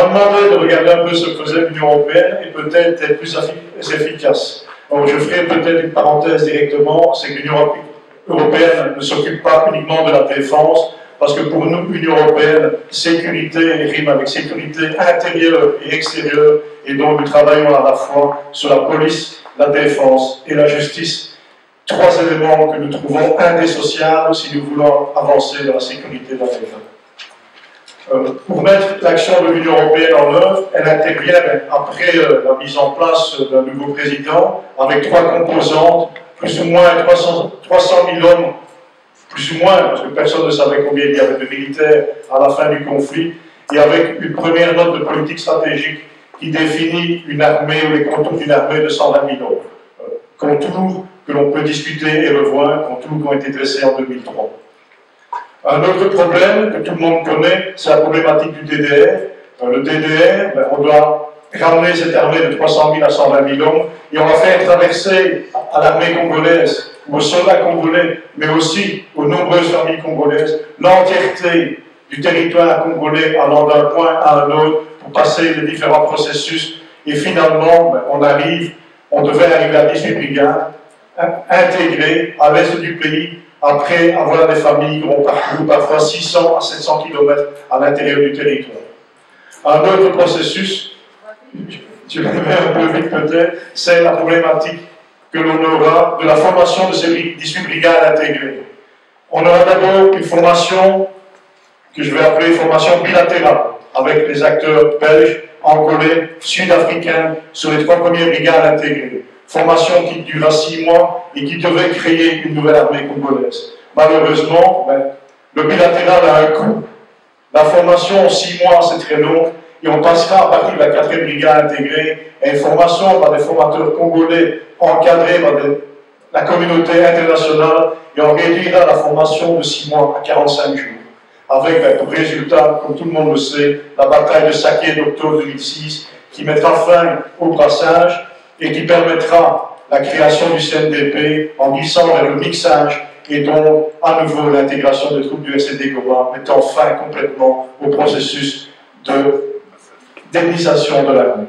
m'a demandé de regarder un peu ce que faisait l'Union européenne et peut-être être plus efficace. Donc je ferai peut-être une parenthèse directement, c'est que l'Union européenne ne s'occupe pas uniquement de la défense, parce que pour nous, l'Union européenne, sécurité rime avec sécurité intérieure et extérieure, et donc nous travaillons à la fois sur la police, la défense et la justice. Trois éléments que nous trouvons indissociables si nous voulons avancer dans la sécurité de la région. Pour mettre l'action de l'Union européenne en œuvre, elle intervient après la mise en place d'un nouveau président, avec trois composantes, plus ou moins 300 000 hommes, plus ou moins, parce que personne ne savait combien il y avait de militaires à la fin du conflit, et avec une première note de politique stratégique qui définit une armée ou les contours d'une armée de 120 000 hommes. Contours que l'on peut discuter et revoir, contours qui ont été dressés en 2003. Un autre problème que tout le monde connaît, c'est la problématique du DDR. Le DDR, on doit ramener cette armée de 300 000 à 120 000 hommes et on va faire traverser à l'armée congolaise, aux soldats congolais, mais aussi aux nombreuses familles congolaises, l'entièreté du territoire congolais allant d'un point à un autre pour passer les différents processus. Et finalement, on devait arriver à 18 brigades intégrées à l'est du pays, après avoir des familles qui ont parcouru parfois 600 à 700 km à l'intérieur du territoire. Un autre processus, je vais un peu vite peut-être, c'est la problématique que l'on aura de la formation de ces 18 brigades intégrées. On aura d'abord une formation que je vais appeler formation bilatérale, avec les acteurs belges, angolais, sud-africains, sur les 3 premières brigades intégrées. Formation qui durera 6 mois et qui devait créer une nouvelle armée congolaise. Malheureusement, le bilatéral a un coût. La formation en 6 mois, c'est très long, et on passera à partir de la 4e brigade intégrée à une formation par des formateurs congolais encadrés par la communauté internationale, et on réduira la formation de 6 mois à 45 jours. Avec pour résultat, comme tout le monde le sait, la bataille de Saké d'octobre 2006, qui mettra fin au brassage et qui permettra la création du CNDP en glissant vers le mixage et donc à nouveau l'intégration des troupes du RCD Goma, mettant fin complètement au processus d'ethnisation de l'armée.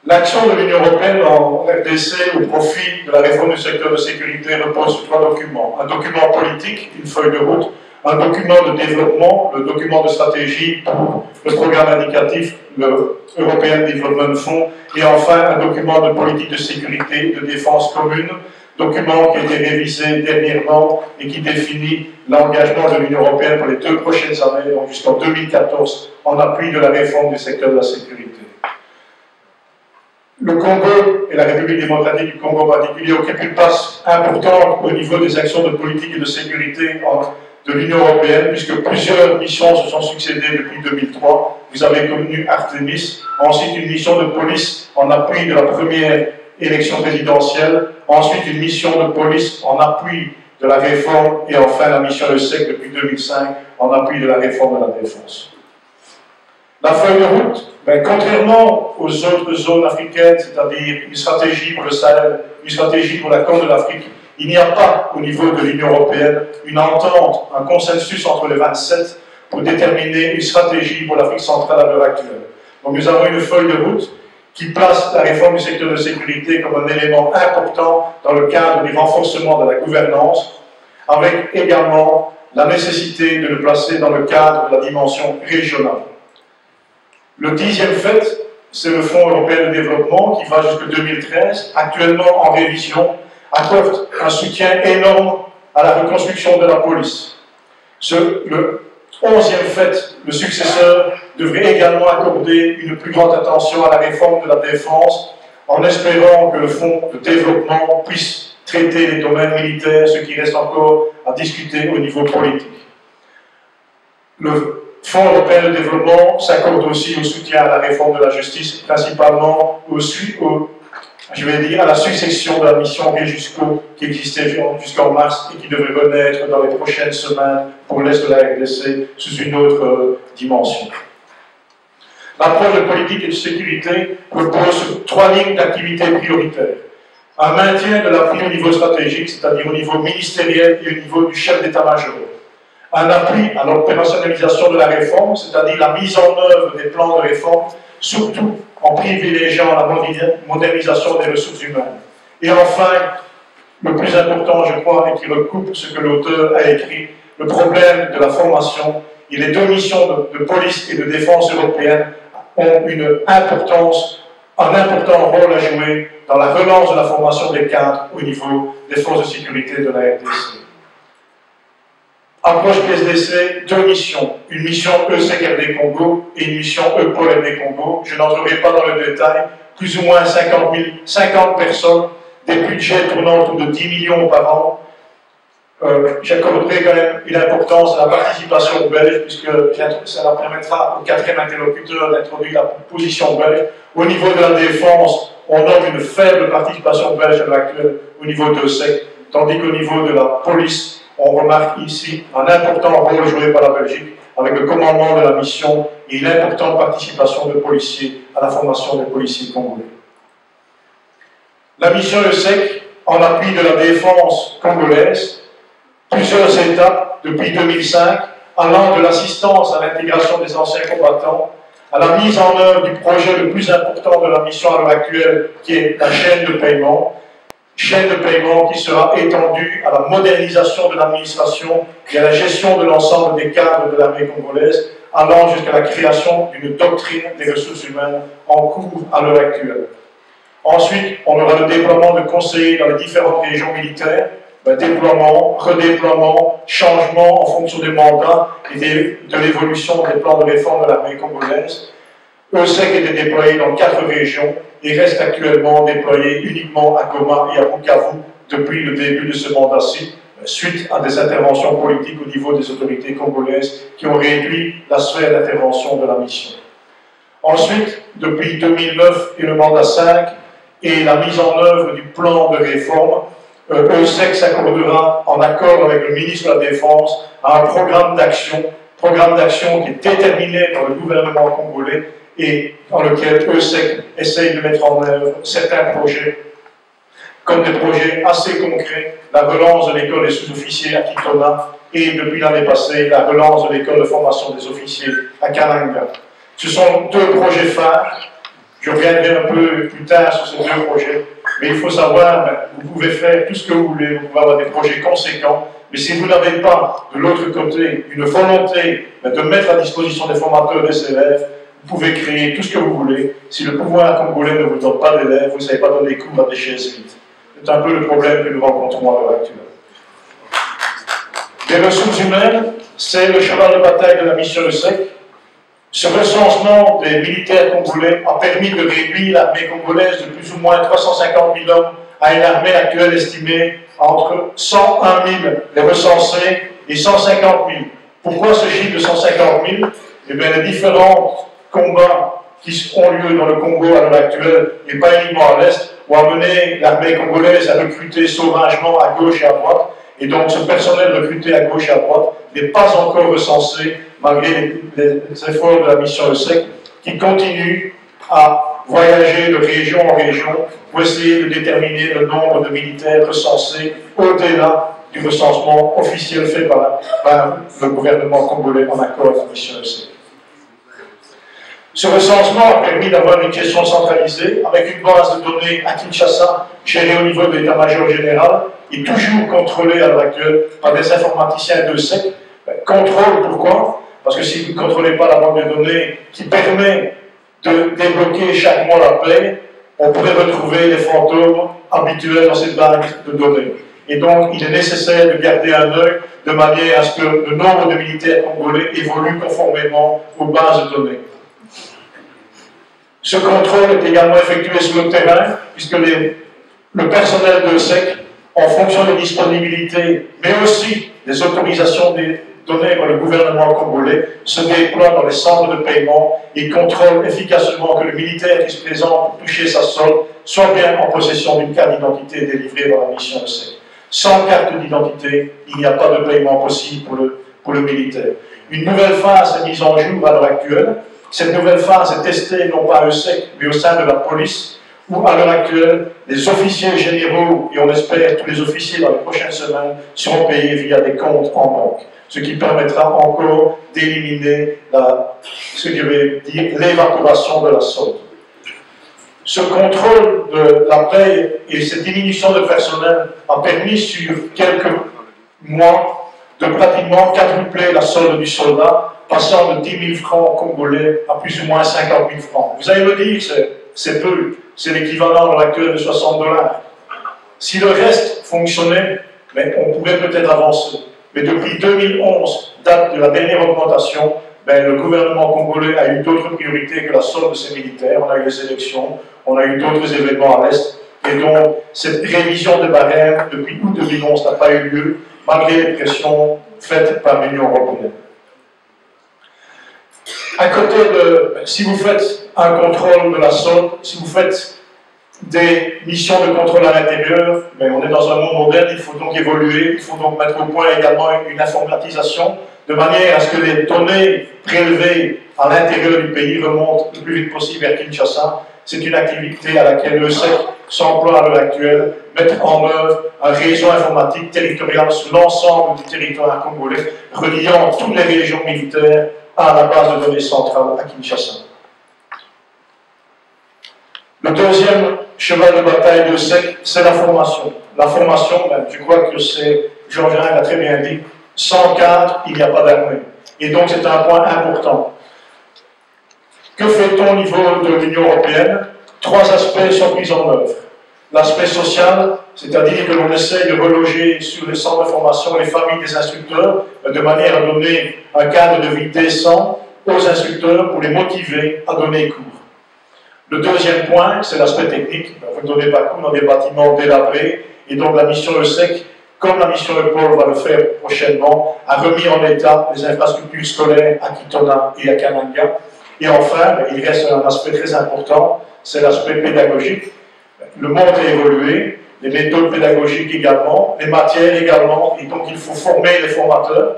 L'action de l'Union européenne en RDC au profit de la réforme du secteur de sécurité repose sur 3 documents. Un document politique, une feuille de route, un document de développement, le document de stratégie pour le programme indicatif, le European Development Fund, et enfin un document de politique de sécurité et de défense commune, document qui a été révisé dernièrement et qui définit l'engagement de l'Union européenne pour les 2 prochaines années, donc jusqu'en 2014, en appui de la réforme du secteur de la sécurité. Le Congo et la République démocratique du Congo en particulier occupent une place importante au niveau des actions de politique et de sécurité de l'Union européenne, puisque plusieurs missions se sont succédées depuis 2003. Vous avez connu Artemis, ensuite une mission de police en appui de la première élection présidentielle, ensuite une mission de police en appui de la réforme, et enfin la mission ESSEC depuis 2005 en appui de la réforme de la défense. La feuille de route, contrairement aux autres zones africaines, c'est-à-dire une stratégie pour le Sahel, une stratégie pour la Corne de l'Afrique, il n'y a pas au niveau de l'Union européenne une entente, un consensus entre les 27 pour déterminer une stratégie pour l'Afrique centrale à l'heure actuelle. Donc nous avons une feuille de route qui place la réforme du secteur de sécurité comme un élément important dans le cadre du renforcement de la gouvernance, avec également la nécessité de le placer dans le cadre de la dimension régionale. Le 10e fait, c'est le Fonds européen de développement qui va jusqu'en 2013, actuellement en révision, accorde un soutien énorme à la reconstruction de la police. Le 11e fait, le successeur, devrait également accorder une plus grande attention à la réforme de la défense, en espérant que le Fonds de développement puisse traiter les domaines militaires, ce qui reste encore à discuter au niveau politique. Le Fonds européen de développement s'accorde aussi au soutien à la réforme de la justice, principalement à la succession de la mission Rejusco qui existait jusqu'en mars et qui devrait renaître dans les prochaines semaines pour l'Est de la RDC sous une autre dimension. L'approche de politique et de sécurité repose sur 3 lignes d'activité prioritaires. Un maintien de l'appui au niveau stratégique, c'est-à-dire au niveau ministériel et au niveau du chef d'état-major. un appui à l'opérationnalisation de la réforme, c'est-à-dire la mise en œuvre des plans de réforme, surtout en privilégiant la modernisation des ressources humaines. Et enfin, le plus important, je crois, et qui recoupe ce que l'auteur a écrit, le problème de la formation et les deux missions de police et de défense européennes ont un important rôle à jouer dans la relance de la formation des cadres au niveau des forces de sécurité de la RDC. Approche PSDC, deux missions. Une mission EUSEC-RD Congo et une mission EUPOL-RD Congo. Je n'entrerai pas dans le détail. Plus ou moins 50 personnes, des budgets tournant autour de 10 millions par an. J'accorderai quand même une importance à la participation belge, puisque ça permettra au quatrième interlocuteur d'introduire la position belge. Au niveau de la défense, on note une faible participation belge à l'heure actuelle au niveau de EUSEC, tandis qu'au niveau de la police, on remarque ici un important rôle joué par la Belgique avec le commandement de la mission et une importante participation de policiers à la formation des policiers congolais. La mission EUSEC, en appui de la défense congolaise, plusieurs étapes depuis 2005, allant de l'assistance à l'intégration des anciens combattants, à la mise en œuvre du projet le plus important de la mission à l'heure actuelle, qui est la chaîne de paiement qui sera étendue à la modernisation de l'administration et à la gestion de l'ensemble des cadres de l'armée congolaise, allant jusqu'à la création d'une doctrine des ressources humaines en cours à l'heure actuelle. Ensuite, on aura le déploiement de conseillers dans les différentes régions militaires, déploiement, redéploiement, changement en fonction des mandats et de l'évolution des plans de réforme de l'armée congolaise. EUSEC était déployé dans 4 régions et reste actuellement déployé uniquement à Goma et à Bukavu depuis le début de ce mandat-ci, suite à des interventions politiques au niveau des autorités congolaises qui ont réduit la sphère d'intervention de la mission. Ensuite, depuis 2009 et le mandat 5 et la mise en œuvre du plan de réforme, EUSEC s'accordera en accord avec le ministre de la Défense à un programme d'action qui est déterminé par le gouvernement congolais et dans lequel EUSEC essaye de mettre en œuvre certains projets, comme des projets assez concrets, la relance de l'école des sous-officiers à Kitona et, depuis l'année passée, la relance de l'école de formation des officiers à Kananga. Ce sont 2 projets phares. Je reviendrai un peu plus tard sur ces 2 projets, mais il faut savoir, vous pouvez faire tout ce que vous voulez, vous pouvez avoir des projets conséquents, mais si vous n'avez pas, de l'autre côté, une volonté de mettre à disposition des formateurs des élèves, vous pouvez créer tout ce que vous voulez. Si le pouvoir congolais ne vous donne pas d'élèves, vous ne savez pas donner cours à des chaises vides. C'est un peu le problème que nous rencontrons à l'heure actuelle. Les ressources humaines, c'est le cheval de bataille de la mission EUSEC. Ce recensement des militaires congolais a permis de réduire l'armée congolaise de plus ou moins 350 000 hommes à une armée actuelle estimée entre 101 000 les recensés et 150 000. Pourquoi ce chiffre de 150 000? Eh bien, les différents combats qui ont lieu dans le Congo à l'heure actuelle, et pas uniquement à l'Est, ont amené l'armée congolaise à recruter sauvagement à gauche et à droite. Et donc, ce personnel recruté à gauche et à droite n'est pas encore recensé, malgré les efforts de la mission EUSEC, qui continue à voyager de région en région pour essayer de déterminer le nombre de militaires recensés au-delà du recensement officiel fait par le gouvernement congolais en accord avec la mission EUSEC. Ce recensement a permis d'avoir une gestion centralisée avec une base de données à Kinshasa, gérée au niveau de l'état-major général, et toujours contrôlée à l'heure actuelle par des informaticiens d'EUSEC. Contrôle, pourquoi? Parce que si vous ne contrôlez pas la banque de données qui permet de débloquer chaque mois la paie, on pourrait retrouver les fantômes habituels dans cette banque de données. Et donc, il est nécessaire de garder un œil de manière à ce que le nombre de militaires congolais évolue conformément aux bases de données. Ce contrôle est également effectué sur le terrain, puisque le personnel de SEC, en fonction des disponibilités, mais aussi des autorisations données par le gouvernement congolais, se déploie dans les centres de paiement et contrôle efficacement que le militaire qui se présente pour toucher sa solde soit bien en possession d'une carte d'identité délivrée par la mission de SEC. Sans carte d'identité, il n'y a pas de paiement possible pour le militaire. Une nouvelle phase est mise en jour à l'heure actuelle. Cette nouvelle phase est testée non pas à EUSEC, mais au sein de la police, où à l'heure actuelle, les officiers généraux, et on espère tous les officiers dans les prochaines semaines, seront payés via des comptes en banque. ce qui permettra encore d'éliminer ce que je vais dire l'évaporation de la solde. Ce contrôle de la paie et cette diminution de personnel a permis sur quelques mois de pratiquement quadrupler la solde du soldat, passant de 10 000 francs congolais à plus ou moins 50 000 francs. Vous allez me dire, c'est peu, c'est l'équivalent à l'actuel de 60 $. Si le reste fonctionnait, mais on pourrait peut-être avancer. Mais depuis 2011, date de la dernière augmentation, le gouvernement congolais a eu d'autres priorités que la solde de ses militaires. On a eu les élections, on a eu d'autres événements à l'Est, et donc cette révision de barème depuis août 2011 n'a pas eu lieu, malgré les pressions faites par l'Union européenne. À côté de, si vous faites un contrôle de la solde, si vous faites des missions de contrôle à l'intérieur, mais on est dans un monde moderne, il faut donc évoluer, il faut donc mettre au point également une informatisation, de manière à ce que les données prélevées à l'intérieur du pays remontent le plus vite possible vers Kinshasa. C'est une activité à laquelle l'ESEC s'emploie à l'heure actuelle, mettre en œuvre un réseau informatique territorial sur l'ensemble du territoire congolais, reliant toutes les régions militaires à la base de données centrale à Kinshasa. Le deuxième cheval de bataille de l'ESEC, c'est la formation. La formation, je crois que c'est, Georges l'a très bien dit, sans cadre, il n'y a pas d'armée. Et donc c'est un point important. Que fait-on au niveau de l'Union européenne? Trois aspects sont pris en œuvre. L'aspect social, c'est-à-dire que l'on essaie de reloger sur les centres de formation les familles des instructeurs, de manière à donner un cadre de vie décent aux instructeurs pour les motiver à donner cours. Le deuxième point, c'est l'aspect technique. Vous ne donnez pas cours dans des bâtiments délabrés, et donc la mission ESSEC, comme la mission EPOL va le faire prochainement, a remis en état les infrastructures scolaires à Kitona et à Kananga. Et enfin, il reste un aspect très important, c'est l'aspect pédagogique. Le monde a évolué, les méthodes pédagogiques également, les matières également, et donc il faut former les formateurs.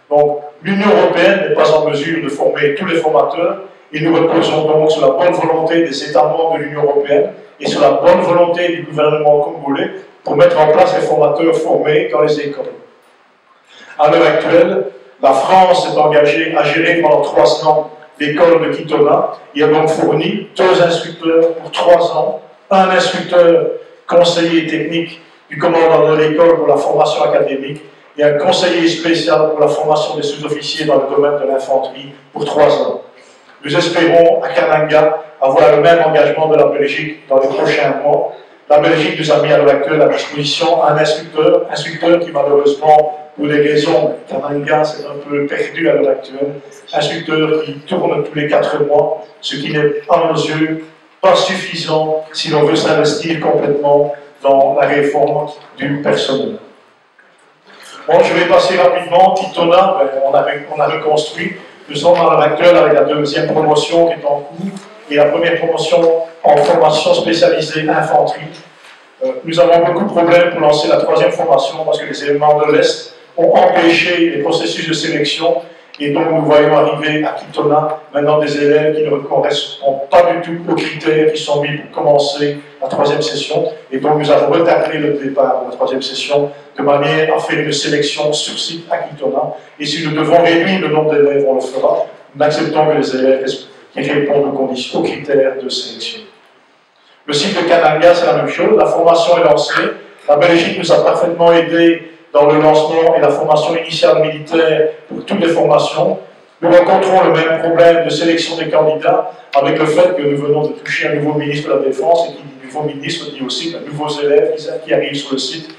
Donc l'Union européenne n'est pas en mesure de former tous les formateurs, et nous reposons donc sur la bonne volonté des États membres de l'Union européenne et sur la bonne volonté du gouvernement congolais pour mettre en place les formateurs formés dans les écoles. À l'heure actuelle, la France s'est engagée à gérer pendant 3 ans l'école de Kitona et a donc fourni 2 instructeurs pour 3 ans, un instructeur conseiller technique du commandant de l'école pour la formation académique et un conseiller spécial pour la formation des sous-officiers dans le domaine de l'infanterie pour 3 ans. Nous espérons à Kananga avoir le même engagement de la Belgique dans les prochains mois. La Belgique nous a mis à l'heure actuelle à disposition un instructeur qui malheureusement, pour des raisons, Kananga c'est un peu perdu à l'heure actuelle, instructeur qui tourne tous les 4 mois, ce qui n'est à nos yeux pas suffisant si l'on veut s'investir complètement dans la réforme du personnel. Bon, je vais passer rapidement. Kitona, on a reconstruit. Nous sommes à l'heure actuelle avec la 2e promotion qui est en cours et la première promotion en formation spécialisée infanterie. Nous avons beaucoup de problèmes pour lancer la 3e formation parce que les éléments de l'Est ont empêché les processus de sélection et donc nous voyons arriver à Kitona maintenant des élèves qui ne correspondent pas du tout aux critères qui sont mis pour commencer la 3e session et donc nous avons retardé le départ de la 3e session de manière à faire une sélection sur site à Kitona et si nous devons réduire le nombre d'élèves, on le fera. Nous acceptons que les élèves qui répondent aux conditions, aux critères de sélection. Le site de Kananga, c'est la même chose, la formation est lancée. La Belgique nous a parfaitement aidés dans le lancement et la formation initiale militaire pour toutes les formations. Nous rencontrons le même problème de sélection des candidats avec le fait que nous venons de toucher un nouveau ministre de la Défense et qui dit nouveau ministre dit aussi de nouveaux élèves qui arrivent sur le site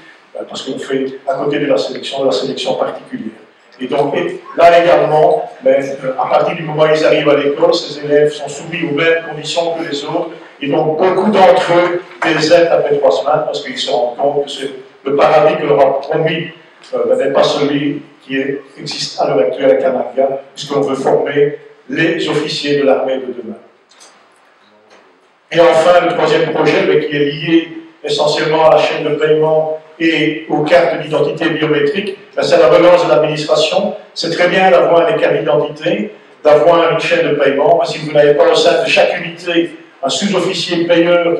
parce qu'on fait à côté de la sélection particulière. Et donc là également, à partir du moment où ils arrivent à l'école, ces élèves sont soumis aux mêmes conditions que les autres et donc beaucoup d'entre eux désertent après 3 semaines parce qu'ils se rendent compte que le paradis que leur a promis n'est pas celui qui existe à l'heure actuelle à Kananga, puisqu'on veut former les officiers de l'armée de demain. Et enfin, le 3e projet, qui est lié essentiellement à la chaîne de paiement et aux cartes d'identité biométriques, c'est la relance de l'administration. C'est très bien d'avoir des cartes d'identité, d'avoir une chaîne de paiement, mais si vous n'avez pas au sein de chaque unité un sous-officier payeur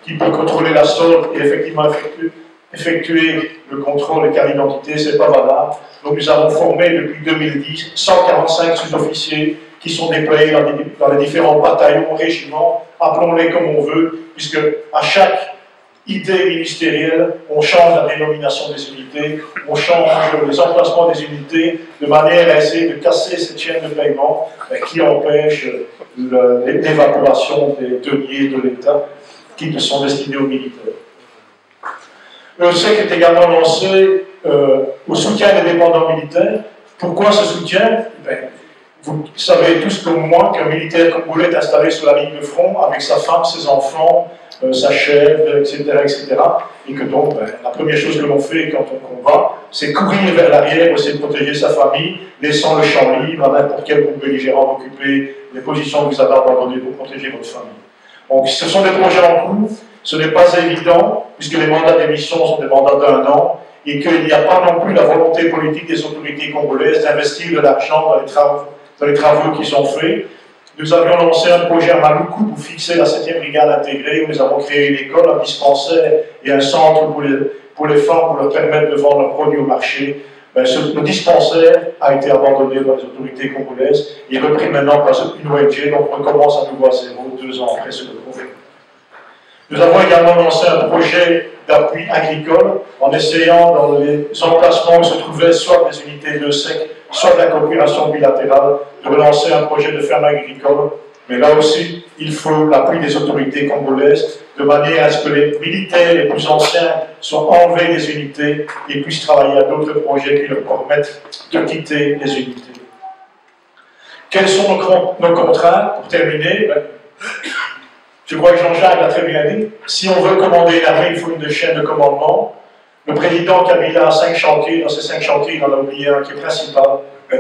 qui peut contrôler la solde et effectivement effectuer effectuer le contrôle des cartes d'identité, c'est pas valable. Donc nous avons formé depuis 2010 145 sous-officiers qui sont déployés dans les différents bataillons, régiments, appelons-les comme on veut, puisque à chaque idée ministérielle, on change la dénomination des unités, on change les emplacements des unités, de manière à essayer de casser cette chaîne de paiement qui empêche l'évaporation des deniers de l'État qui sont destinés aux militaires. Le SEC est également lancé au soutien des dépendants militaires. Pourquoi ce soutien? Vous savez tous comme moi qu'un militaire congolais est installé sur la ligne de front avec sa femme, ses enfants, sa chèvre, etc., etc. Et que donc, la première chose que l'on fait quand on combat, c'est courir vers l'arrière, essayer de protéger sa famille, laissant le champ libre à n'importe quel groupe belligérant occuper les positions que vous avez abandonnées pour protéger votre famille. Donc, ce sont des projets en cours. Ce n'est pas évident, puisque les mandats d'émission sont des mandats d'1 an, et qu'il n'y a pas non plus la volonté politique des autorités congolaises d'investir de l'argent dans les travaux qui sont faits. Nous avions lancé un projet à Maluku pour fixer la 7e brigade intégrée, où nous avons créé une école, un dispensaire et un centre pour les femmes, pour leur permettre de vendre leurs produits au marché. Le dispensaire a été abandonné par les autorités congolaises et est repris maintenant par une ONG, donc on recommence à nouveau à zéro 2 ans après ce projet. Nous avons également lancé un projet d'appui agricole en essayant dans les emplacements où se trouvaient soit des unités de SEC, soit de la coopération bilatérale, de relancer un projet de ferme agricole. Mais là aussi, il faut l'appui des autorités congolaises de manière à ce que les militaires les plus anciens soient enlevés des unités et puissent travailler à d'autres projets qui leur permettent de quitter les unités. Quelles sont nos contraintes? Pour terminer, je crois que Jean-Jacques l'a très bien dit. Si on veut commander une armée, il faut une chaîne de commandement. Le président Kabila a 5 chantiers. Dans ces 5 chantiers, il en a oublié un qui est principal.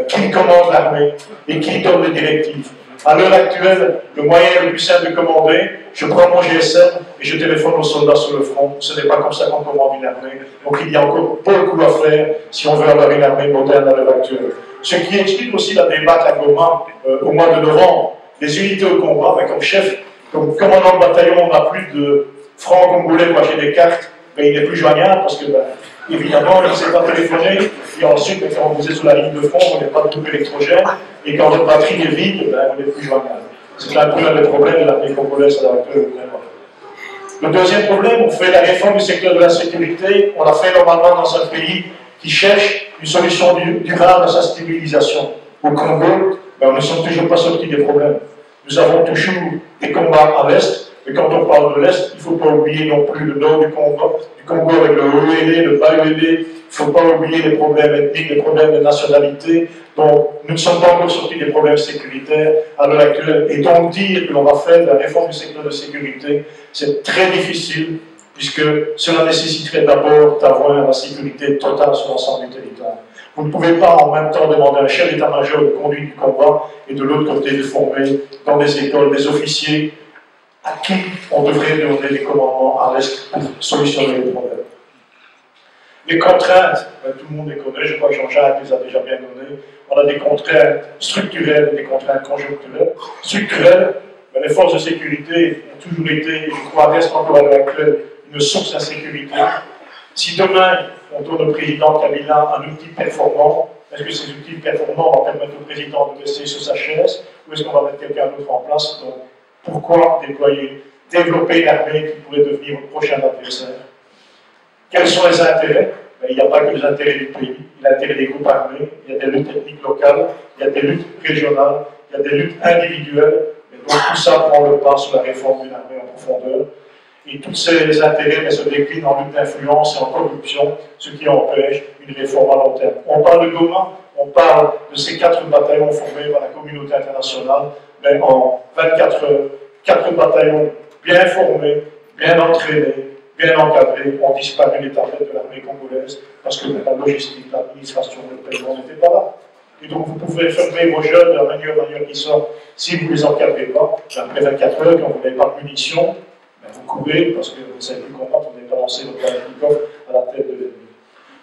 Qui commande l'armée et qui donne les directives. À l'heure actuelle, le moyen le plus simple de commander, je prends mon GSM et je téléphone aux soldats sur le front. Ce n'est pas comme ça qu'on commande une armée. Donc il y a encore beaucoup à faire si on veut avoir une armée moderne à l'heure actuelle. Ce qui explique aussi la débâcle à Goma au mois de novembre. Les unités au combat, comme chef, comme commandant de bataillon, on n'a plus de francs congolais pour acheter des cartes, mais il n'est plus joignable parce que, évidemment, il ne s'est pas téléphoné, et ensuite, quand vous êtes sur la ligne de front, vous n'avez pas de groupe électrogène, et quand votre batterie est vide, vous n'êtes plus joignable. C'est un peu le problème de l'armée congolaise à l'heure actuelle. Le deuxième problème, on fait la réforme du secteur de la sécurité, on l'a fait normalement dans un pays qui cherche une solution durable à sa stabilisation. Au Congo, on ne sommes toujours pas sortis des problèmes. Nous avons toujours des combats à l'Est, mais quand on parle de l'Est, il ne faut pas oublier non plus le nord du Congo avec le Haut-Uélé, le Bas-Uélé, il ne faut pas oublier les problèmes ethniques, les problèmes de nationalité. Donc, nous ne sommes pas encore sortis des problèmes sécuritaires à l'heure actuelle. Et donc, dire que l'on va faire de la réforme du secteur de sécurité, c'est très difficile, puisque cela nécessiterait d'abord d'avoir la sécurité totale sur l'ensemble du territoire. Vous ne pouvez pas en même temps demander à un chef d'état-major de conduire du combat et de l'autre côté de former dans des écoles des officiers à qui on devrait donner des commandements à l'Est pour solutionner les problèmes. Les contraintes, tout le monde les connaît, je crois que Jean-Jacques les a déjà bien données. On a des contraintes structurelles et des contraintes conjoncturelles. Structurelles, les forces de sécurité ont toujours été, je crois, restent encore à l'heure actuelle, une source d'insécurité. Si demain, on donne au président Kabila un outil performant, est-ce que ces outils performants vont permettre au président de rester sur sa chaise ou est-ce qu'on va mettre quelqu'un d'autre en place? Donc, pourquoi développer une armée qui pourrait devenir le prochain adversaire? Quels sont les intérêts? Il n'y a pas que les intérêts du pays, il y a l'intérêt des groupes armés, il y a des luttes ethniques locales, il y a des luttes régionales, il y a des luttes individuelles, et donc tout ça prend le pas sur la réforme d'une armée en profondeur. Et tous ces intérêts se déclinent en lutte d'influence et en corruption, ce qui empêche une réforme à long terme. On parle de Goma, on parle de ces 4 bataillons formés par la communauté internationale, mais en 24 heures, 4 bataillons bien formés, bien entraînés, bien encadrés, ont disparu des tablettes de l'armée congolaise parce que la logistique, l'administration, le paiement n'étaient pas là. Et donc vous pouvez fermer vos jeunes de la meilleure manière qui soit si vous ne les encadrez pas. Après 24 heures, quand vous n'avez pas de munitions, vous courez parce que vous ne savez plus comment vous n'avez pas lancé votre Kalachnikov à la tête de l'ennemi.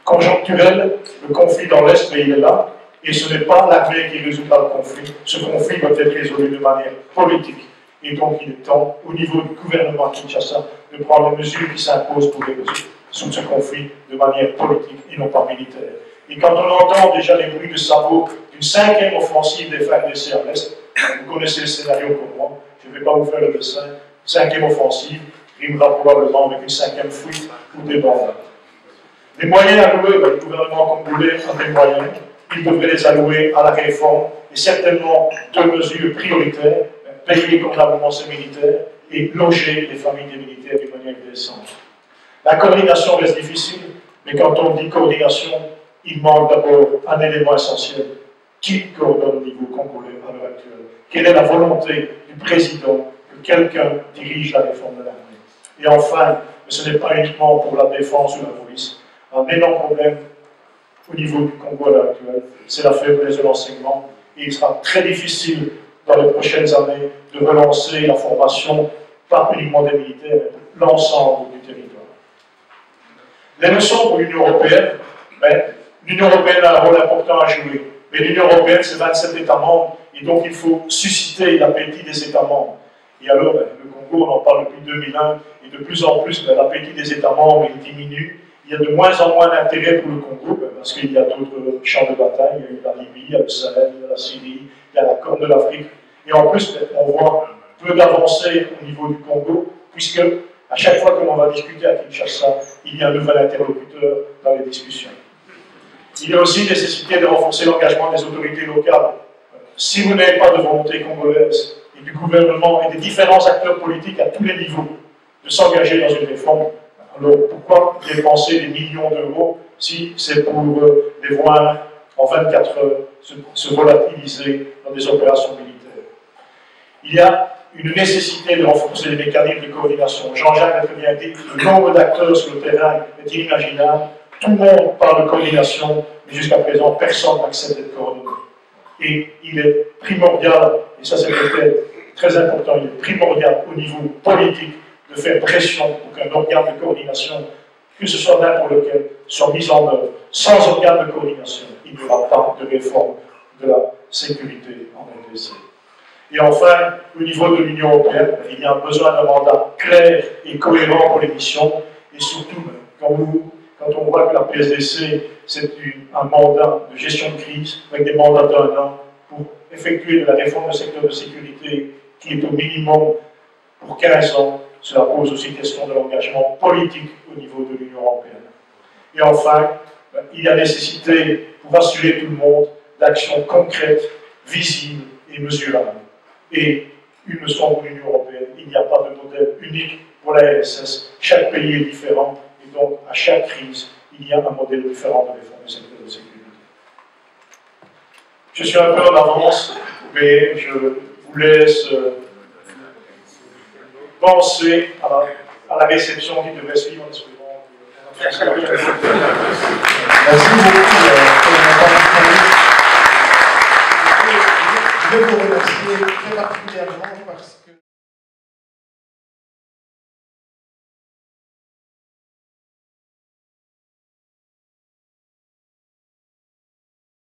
Conjoncturel, le conflit dans l'Est, mais il est là, et ce n'est pas l'armée qui résoudra le conflit. Ce conflit doit être résolu de manière politique. Et donc il est temps, au niveau du gouvernement à Kinshasa, de prendre les mesures qui s'imposent pour les résoudre. sur ce conflit de manière politique et non pas militaire. Et quand on entend déjà les bruits de sabots d'une 5e offensive des FARDC à l'Est, vous connaissez le scénario comme moi, je ne vais pas vous faire le dessin, 5e offensive rimera probablement avec une 5e fuite ou des bandades. Les moyens alloués, le gouvernement congolais a des moyens, il devrait les allouer à la réforme, et certainement 2 mesures prioritaires, payer convenablement ces militaires et loger les familles des militaires d'une manière décente. La coordination reste difficile, mais quand on dit coordination, il manque d'abord un élément essentiel. Qui coordonne au niveau congolais à l'heure actuelle? Quelle est la volonté du président que quelqu'un dirige la réforme de l'armée? Et enfin, mais ce n'est pas uniquement pour la défense ou la police, un énorme problème au niveau du Congo à l'heure actuelle, c'est la faiblesse de l'enseignement. Et il sera très difficile dans les prochaines années de relancer la formation, pas uniquement des militaires, mais l'ensemble du territoire. Les leçons pour l'Union européenne, l'Union européenne a un rôle important à jouer. Mais l'Union européenne, c'est 27 États membres, et donc il faut susciter l'appétit des États membres. Et alors, le Congo, on en parle depuis 2001, et de plus en plus, l'appétit des États membres il diminue. Il y a de moins en moins d'intérêt pour le Congo, parce qu'il y a d'autres champs de bataille. Il y a la Libye, il y a le Sahel, il y a la Syrie, il y a la Corne de l'Afrique. Et en plus, on voit peu d'avancées au niveau du Congo, puisque à chaque fois que l'on va discuter à Kinshasa, il y a un nouvel interlocuteur dans les discussions. Il y a aussi nécessité de renforcer l'engagement des autorités locales. Si vous n'avez pas de volonté congolaise et du gouvernement et des différents acteurs politiques à tous les niveaux de s'engager dans une réforme, alors pourquoi dépenser des millions d'euros si c'est pour les voir en 24 heures se volatiliser dans des opérations militaires? Il y a une nécessité de renforcer les mécanismes de coordination. Jean-Jacques a très bien dit, le nombre d'acteurs sur le terrain est inimaginable. Tout le monde parle de coordination, mais jusqu'à présent, personne n'accepte d'être coordonné. Et il est primordial, et ça c'est peut-être très important, il est primordial au niveau politique de faire pression pour qu'un organe de coordination, que ce soit n'importe lequel, soit mis en œuvre. Sans organe de coordination, il n'y aura pas de réforme de la sécurité en RDC. Et enfin, au niveau de l'Union européenne, il y a besoin d'un mandat clair et cohérent pour les missions, et surtout, quand on voit que la PSDC, c'est un mandat de gestion de crise, avec des mandats d'1 an, pour effectuer de la réforme du secteur de sécurité qui est au minimum pour 15 ans, cela pose aussi question de l'engagement politique au niveau de l'Union européenne. Et enfin, il y a nécessité, pour assurer tout le monde, d'actions concrètes, visibles et mesurables. Et une leçon pour l'Union européenne, il n'y a pas de modèle unique pour la RSS. Chaque pays est différent, et donc à chaque crise, il y a un modèle différent de réforme du secteur de sécurité. Je suis un peu en avance, mais je vous laisse penser à la réception qui devrait suivre en espérant. Merci beaucoup Je vais vous remercier très particulièrement parce que